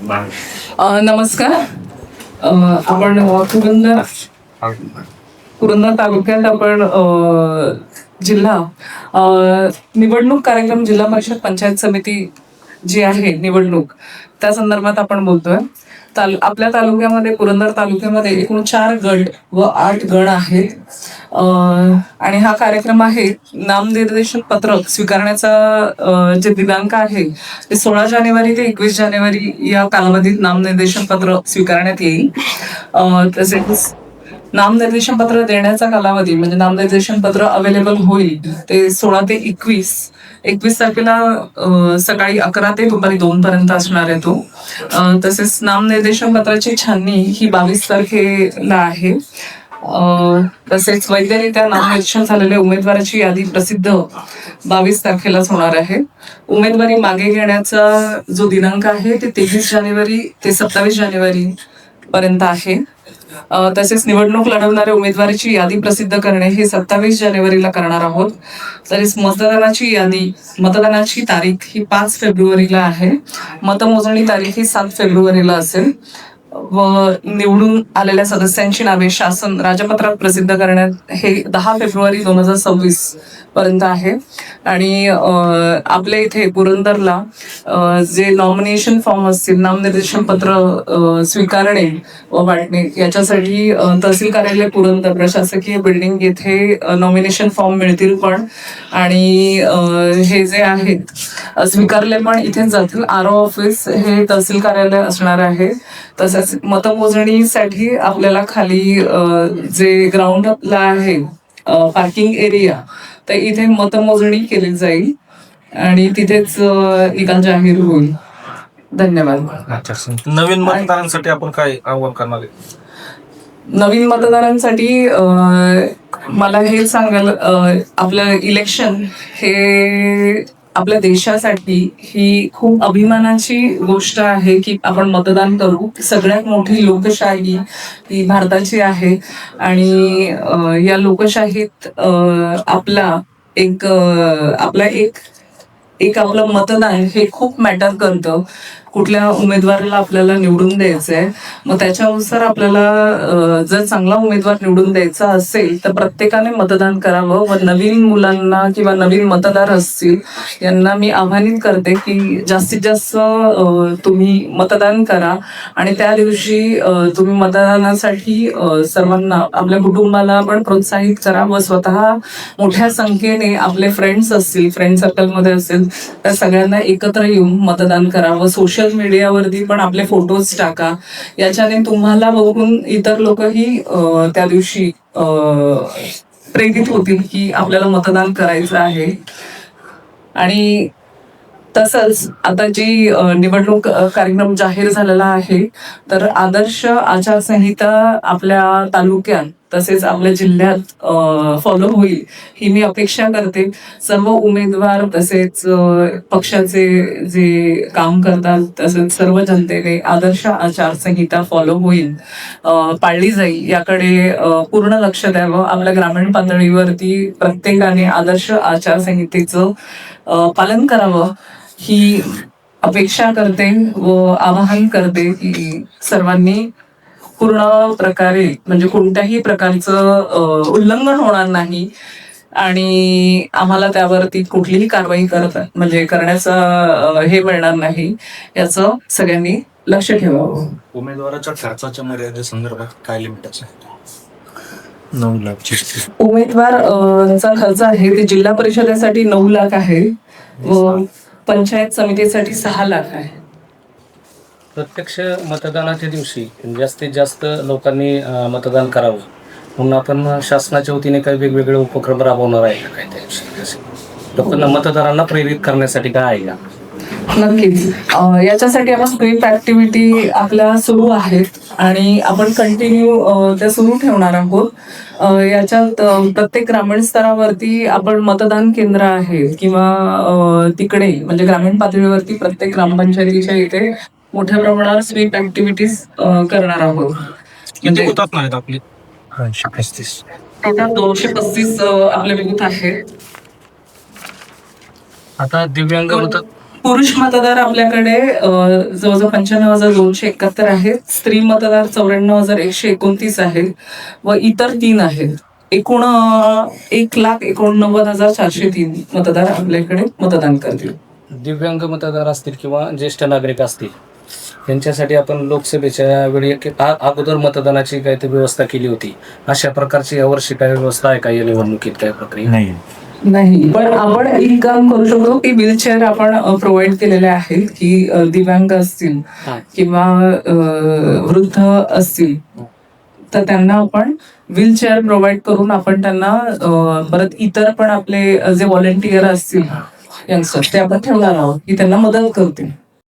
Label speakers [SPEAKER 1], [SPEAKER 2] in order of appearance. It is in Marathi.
[SPEAKER 1] नमस्कार. आपण पुरंदर तालुक्यात आपण जिल्हा निवडणूक कार्यक्रम जिल्हा परिषद पंचायत समिती जी आहे निवडणूक त्या संदर्भात आपण बोलतोय. आपल्या तालुक्यामध्ये पुरंदर तालुक्यामध्ये एकूण 4 गट व 8 गण आहेत. आणि हा कार्यक्रम आहे नामनिर्देशन पत्रक स्वीकारण्याचा जे दिनांक आहे ते 16 जानेवारी ते 21 जानेवारी या कालावधीत नामनिर्देशन पत्र स्वीकारण्यात येईल. तसेच नामनिर्देशन पत्र देण्याचा कालावधी म्हणजे नामनिर्देशन पत्र अवेलेबल होईल ते 16 ते 21 तारखेला सकाळी 11 ते दुपारी 2 पर्यंत असणार आहे तो. तसेच नामनिर्देशन पत्राची छाननी ही 22 तारखेला आहे. तसेच वैधरित्या नामनिर्देशन झालेल्या उमेदवाराची यादी प्रसिद्ध 22 तारखेलाच होणार आहे. उमेदवारी मागे घेण्याचा जो दिनांक आहे ते 23 जानेवारी ते 27 जानेवारी पर्यंत आहे. तसेच निवडणूक लढवणाऱ्या उमेदवाराची यादी प्रसिद्ध करणे हे 27 जानेवारीला करणार आहोत. तसेच मतदानाची तारीख ही 5 फेब्रुवारीला आहे. मतमोजणी तारीख ही 7 फेब्रुवारीला असेल व निवडून आलेल्या सदस्यांची नावे शासन राजपत्रात प्रसिद्ध करण्यात हे 10 फेब्रुवारी 2026 पर्यंत आहे. आणि आपल्या इथे पुरंदरला जे नॉमिनेशन फॉर्म असतील नामनिर्देशन पत्र स्वीकारणे व वाटणे याच्यासाठी तहसील कार्यालय पुरंदर प्रशासकीय बिल्डिंग येथे नॉमिनेशन फॉर्म मिळतील पण. आणि हे जे आहेत स्वीकारले पण इथेच जातील. RO ऑफिस हे तहसील कार्यालय असणार आहे. तसंच मतमोजणीसाठी आपल्याला खाली जे ग्राउंडला आहे पार्किंग एरिया तर इथे मतमोजणी केली जाईल आणि तिथेच निकाल जाहीर होईल. धन्यवाद.
[SPEAKER 2] नवीन मतदारांसाठी आपण काय आव्हान करणार आहे?
[SPEAKER 1] नवीन मतदारांसाठी मला हे सांगायला आपलं इलेक्शन हे आपल्या देशासाठी ही खूप अभिमानाची गोष्ट आहे की आपण मतदान करू. सगळ्यात मोठी लोकशाही ही भारताची आहे आणि या लोकशाहीत आपलं मतदान हे खूप मॅटर करतं. कुठल्या उमेदवाराला आपल्याला निवडून द्यायचंय मग त्याच्यानुसार आपल्याला जर चांगला उमेदवार निवडून द्यायचा असेल तर प्रत्येकाने मतदान करावं. व नवीन मुलांना किंवा नवीन मतदार असतील यांना मी आवाहन करते की जास्तीत जास्त तुम्ही मतदान करा आणि त्या दिवशी तुम्ही मतदानासाठी सर्वांना आपल्या कुटुंबाला पण प्रोत्साहित करा व स्वतः मोठ्या संख्येने आपले फ्रेंड्स असतील फ्रेंड सर्कलमध्ये असेल तर सगळ्यांना एकत्र येऊन मतदान करा व सोशल मीडियावरती पण आपले फोटोज टाका. याच्याने तुम्हाला बघून इतर लोकही त्या दिवशी प्रेरित होतील की आपल्याला मतदान करायचं आहे. आणि तसंच आता जी निवडणूक कार्यक्रम जाहीर झालेला आहे तर आदर्श आचारसंहिता आपल्या तालुक्यात तसेच आपल्या जिल्ह्यात फॉलो होईल ही मी अपेक्षा करते. सर्व उमेदवार तसेच पक्षाचे जे काम करतात तसेच सर्व जनतेने आदर्श आचारसंहिता फॉलो होईल पाळली जाईल याकडे पूर्ण लक्ष द्यावं. आपल्या ग्रामीण पातळीवरती प्रत्येकाने आदर्श आचारसंहितेचं पालन करावं ही अपेक्षा करते व आवाहन करते की सर्वांनी पूर्ण प्रकारे म्हणजे कोणत्याही प्रकारचं उल्लंघन होणार नाही आणि आम्हाला त्यावरती कुठलीही कारवाई करण्याचं हे मिळणार नाही याचं सगळ्यांनी लक्ष ठेवावं.
[SPEAKER 2] उमेदवाराच्या खर्चाच्या मर्यादेसंदर्भात काय लिमिट असेल? 9 लाख
[SPEAKER 1] उमेदवारचा खर्च आहे ते जिल्हा परिषदेसाठी 9 लाख आहे व पंचायत समितीसाठी 6 लाख आहे.
[SPEAKER 3] प्रत्यक्ष मतदानाच्या दिवशी जास्तीत जास्त लोकांनी मतदान करावं म्हणून आपण शासनाच्या वतीने काही वेगवेगळे उपक्रम राबवणार आहे काय त्या दिवशी लोकांना मतदारांना प्रेरित करण्यासाठी काय आहे का?
[SPEAKER 1] नक्कीच याच्यासाठी आपण स्वीप ऍक्टिव्हिटी आपल्या सुरू आहेत आणि आपण कंटिन्यू त्या सुरू ठेवणार आहोत. याच्यात प्रत्येक ग्रामीण स्तरावरती आपण मतदान केंद्र आहे किंवा तिकडे म्हणजे ग्रामीण पातळीवरती प्रत्येक ग्रामपंचायतीच्या इथे मोठ्या प्रमाणावर स्वीप ऍक्टिव्हिटीज करणार आहोत.
[SPEAKER 2] म्हणजे आपली
[SPEAKER 1] टोटल 235 आपले बूथ आहेत.
[SPEAKER 3] आता दिव्यांग
[SPEAKER 1] पुरुष मतदार आपल्याकडे जवळजवळ 95,271 आहेत, स्त्री मतदार 94,129 आहेत व इतर 3 आहेत. एकूण 1,89,403 मतदार आपल्याकडे मतदान करतील.
[SPEAKER 3] दिव्यांग मतदार असतील किंवा ज्येष्ठ नागरिक असतील यांच्यासाठी आपण लोकसभेच्या वेळी अगोदर मतदानाची काहीतरी व्यवस्था केली होती. अशा प्रकारची यावर्षी काय व्यवस्था आहे का या निवडणुकीत, काय प्रक्रिया?
[SPEAKER 1] नाही, पण आपण एक काम करू शकतो की व्हीलचेअर आपण प्रोव्हाइड केलेले आहेत की दिव्यांग असतील किंवा वृद्ध असतील तर त्यांना आपण व्हीलचेअर प्रोव्हाइड करून आपण त्यांना परत इतर पण आपले जे व्हॉलेंटियर असतील यंगस्टर्स ते आपण ठेवणार आहोत की त्यांना मदत करतील.